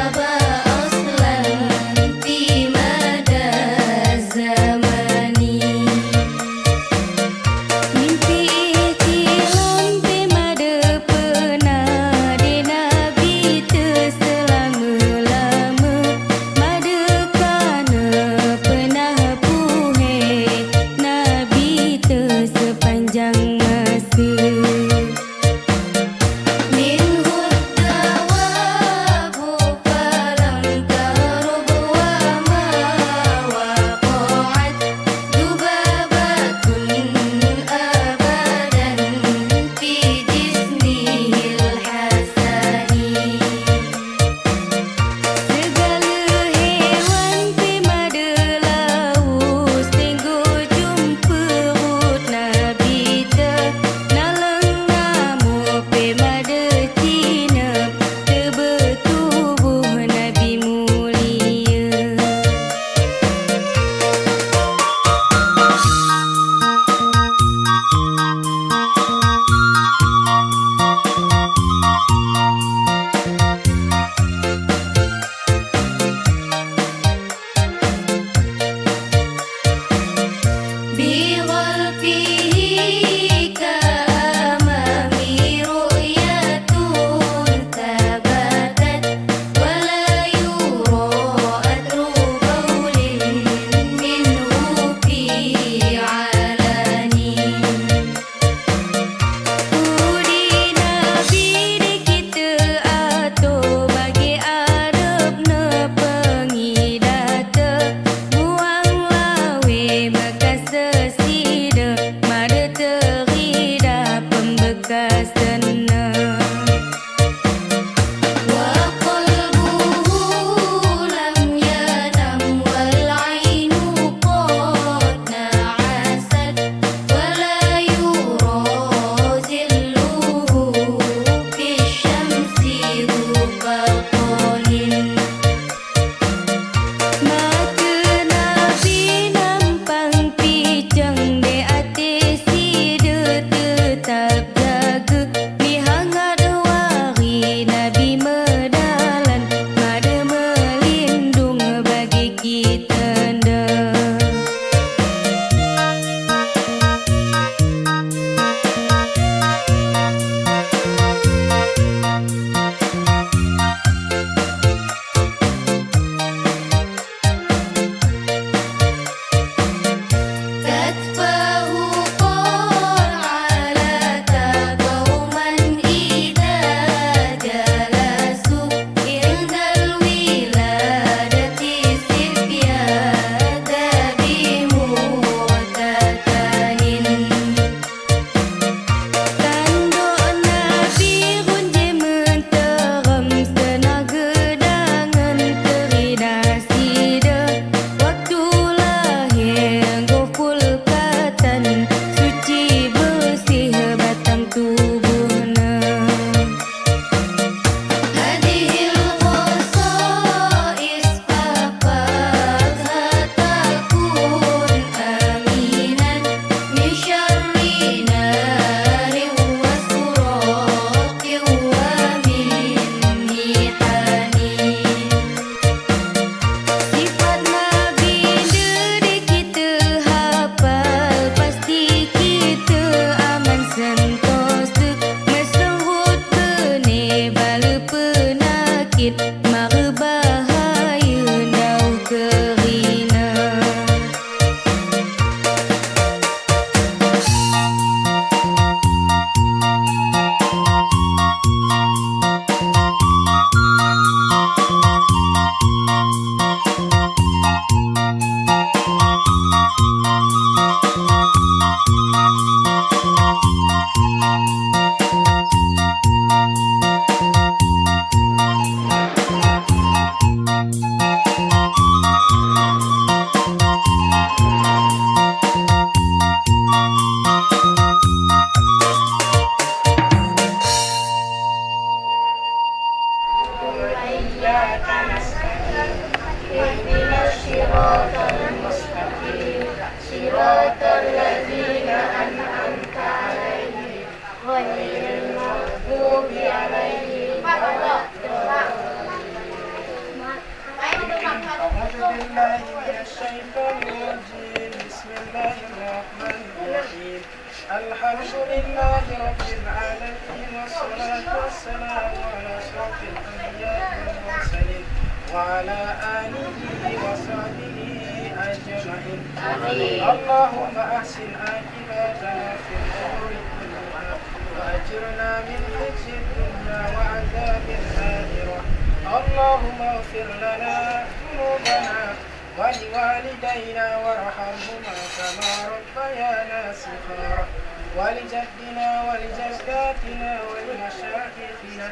Abad وإياك نستعين اهدنا الصراط المستقيم صراط الذين أنعمت عليهم غير المغضوب عليهم ولا أعوذ بالله من الشيطان الرجيم بسم الله الرحمن الرحيم الحمد لله رب العالمين والصلاة والسلام على أشرف الأنبياء والمرسلين وعلى آله وصحبه أجمعين اللهم أحسن عاقبتنا في الأمور كلها وأجرنا من خزي الدنيا وعذاب الآخرة اللهم اغفر لنا ذنوبنا ولوالدينا وارحمهما كما ربيانا صغارا ولجدنا ولجداتنا ولمشايخنا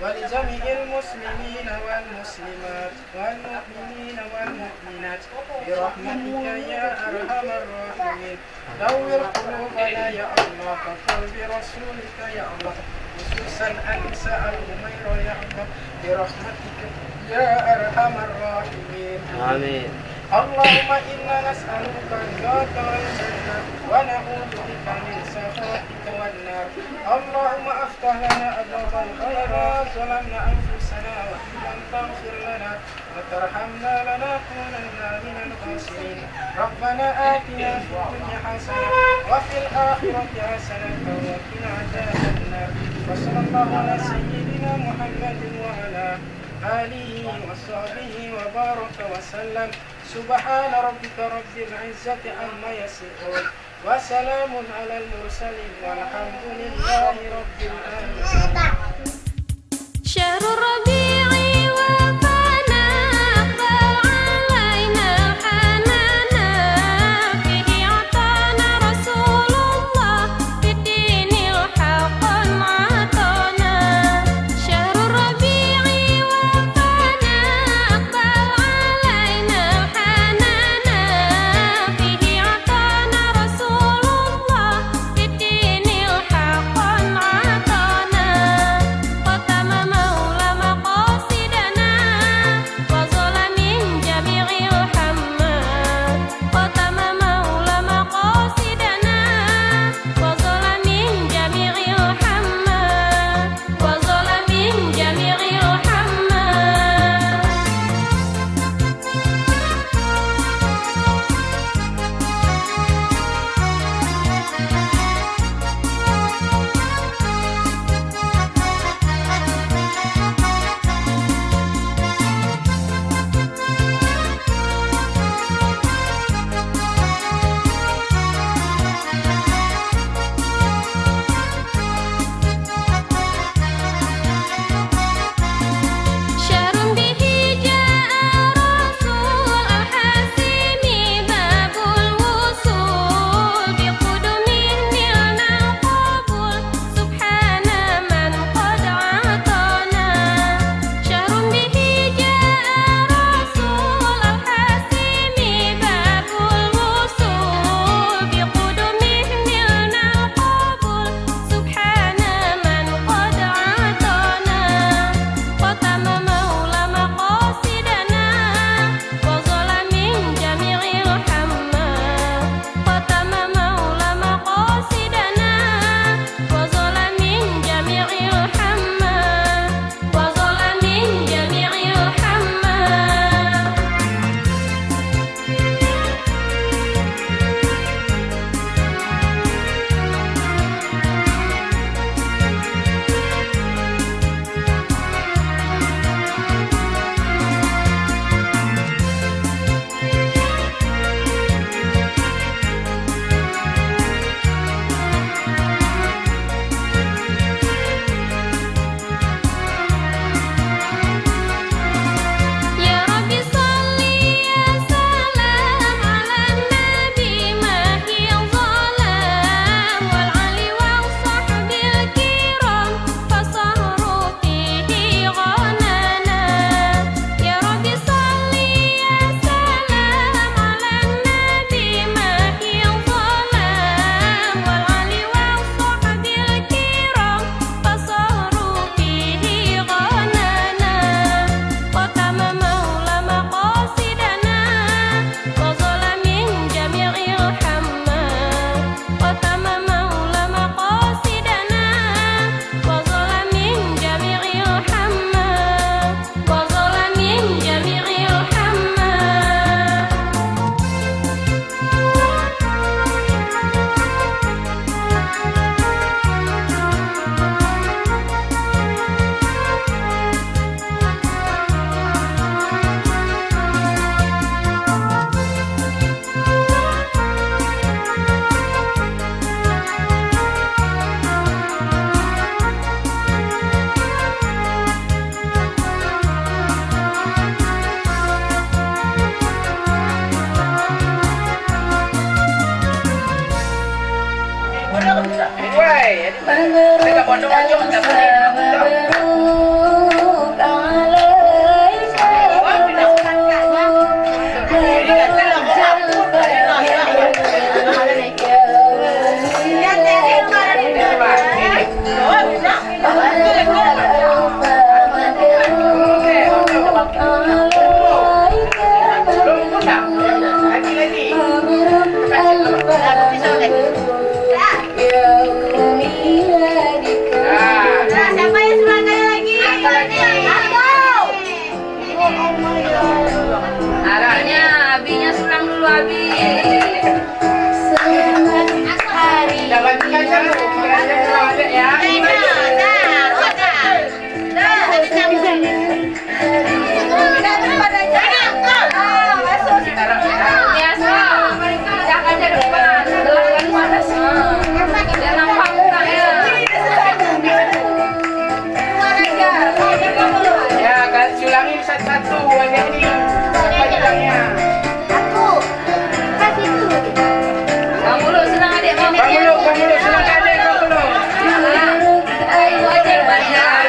ولجميع المسلمين والمسلمات والمؤمنين والمؤمنات برحمتك يا أرحم الراحمين نور قلوبنا يا الله وقل برسولك يا الله خصوصا النساء الأمير يا الله برحمتك يا أرحم الراحمين آمين. اللهم إنا نسألك رضاك والجنة ونعوذ بك من سخطك والنار اللهم افتح لنا أبواب الخيرات ظلمنا أنفسنا وإن لم تغفر لنا وترحمنا لنكونن من الخاسرين ربنا آتنا في الدنيا حسنة وفي الآخرة حسنة وقنا عذاب النار وصلى الله على سيدنا محمد وعلى آله وصحبه وبارك وسلم سبحان ربك رب العزة عما يصفون وسلام على المرسلين والحمد لله رب العالمين. شهر الربيع وفانا أقبل علينا حنانا فيه أعطانا رسول الله في الدين الحق عطانا شهر الربيع وفانا أقبل علينا حنانا فيه أعطانا رسول الله في الدين الحق عطانا ختم مولى مقاصد Saya nggak bocor-bocor, nggak boleh. Satu-satu aja ini. Apa bilangnya? Bang Mulu senang adik Bang. Bang Mulu senang adik Bang Mulu. Ayo adik banyak.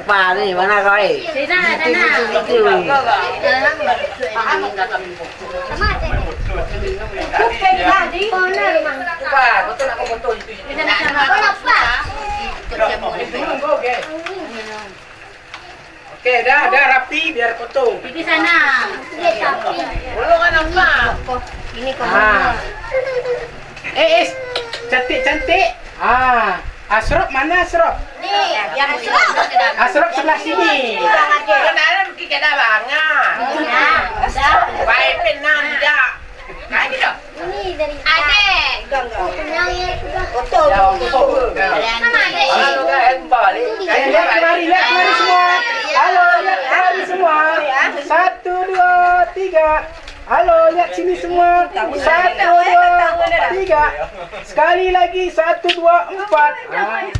Apa ni? Mana kau ni? Sana. Itu. Apa? Betul nak foto itu. Okey, dah rapi biar foto. Pergi sana. Belum kan nampak. Ini kau. Cantik. Asrop mana Asrop? Yang Asrop sebelah sini. Kenalan kita dah banyak. Baik penan dah. Kali dah. Ini dari Adek. Foto. Sama Adek. Kalau kan balik. Lihat kemari semua. Halo, lihat kemari semua. 1, 2, 3. Halo, lihat sini semua. 1, 2, 3. Sekali lagi 1, 2, 4.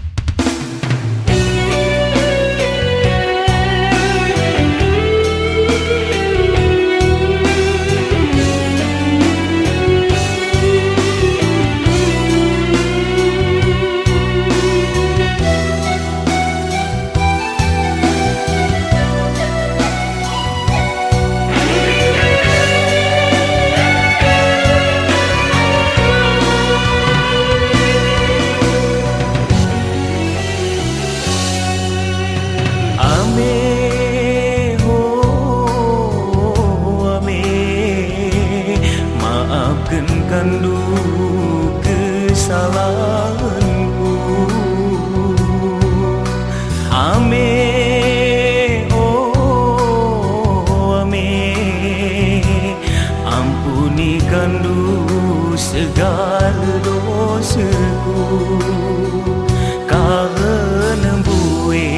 Kandu kesalahanku Ame oh ame ampuni kandu segala dosaku karena bue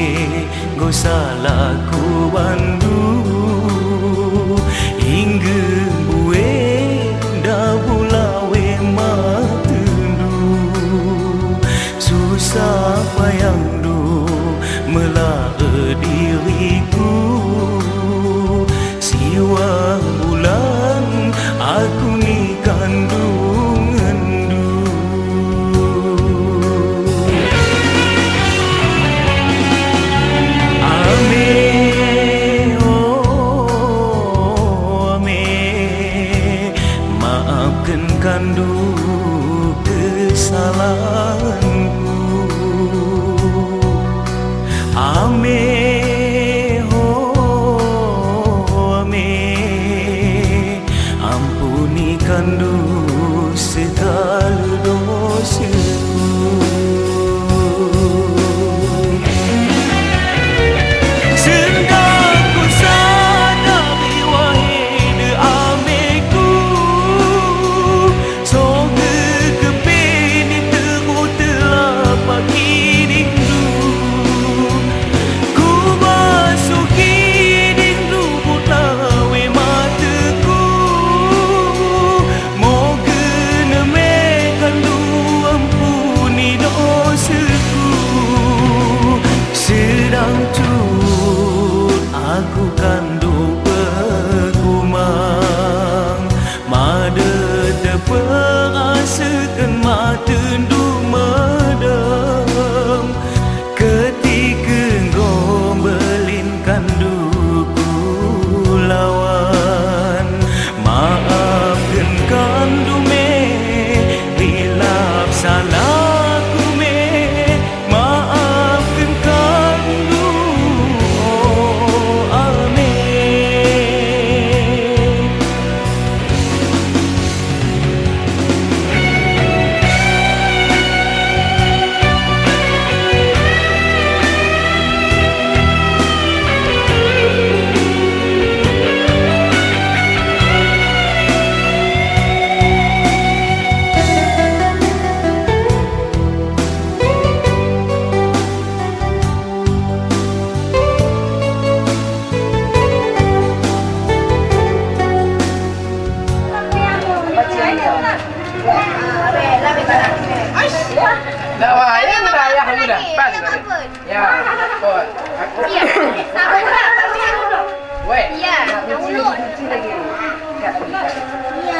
go salahku bandu hingga bue susah payang du melah diriku siwa bulan aku ni kandungan du ame oh ame maafkan kandu kesalahanku ame oh ame ampuni kandu segala dosaku sedang ku sadari wahai de ameku aku kandu pegumang mada terperasakan matendu medem ketika gombelin kanduku lawan maafkan kandu me hilap salahku me maafkan kandu dah wayang dah ayah kamu dah. Pas tadi. Ya. Pot. Aku. Iya. Sabar dulu. Weh. Iya, yang mulut. Iya.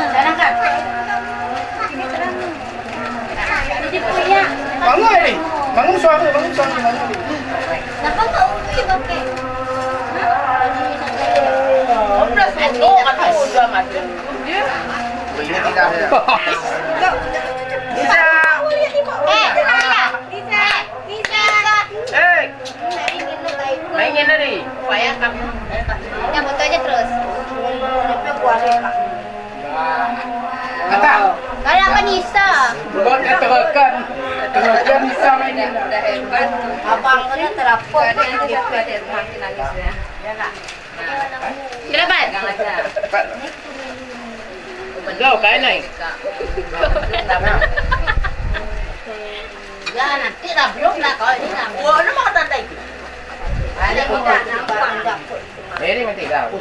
Sekarang kan. Ini punya. Bangun ni. Bangun suara, bangun. Kenapa kau Ano kan udah mati. Ini tidak ada. Bisa. Eh, mainin tadi. Supaya kamu Ya foto aja terus. Kata. Kalau apa Nisa? Buat terkan. Terkan bisa mainin. Udah hebat. Abang kan terapot. Makin nangisnya. Ya kak. Berapa? Jauh kain nih. Ya nanti lah belum lah kalau ini lah. Wah, lu mau tanda itu. Ada kita nampak. Ini mati kau.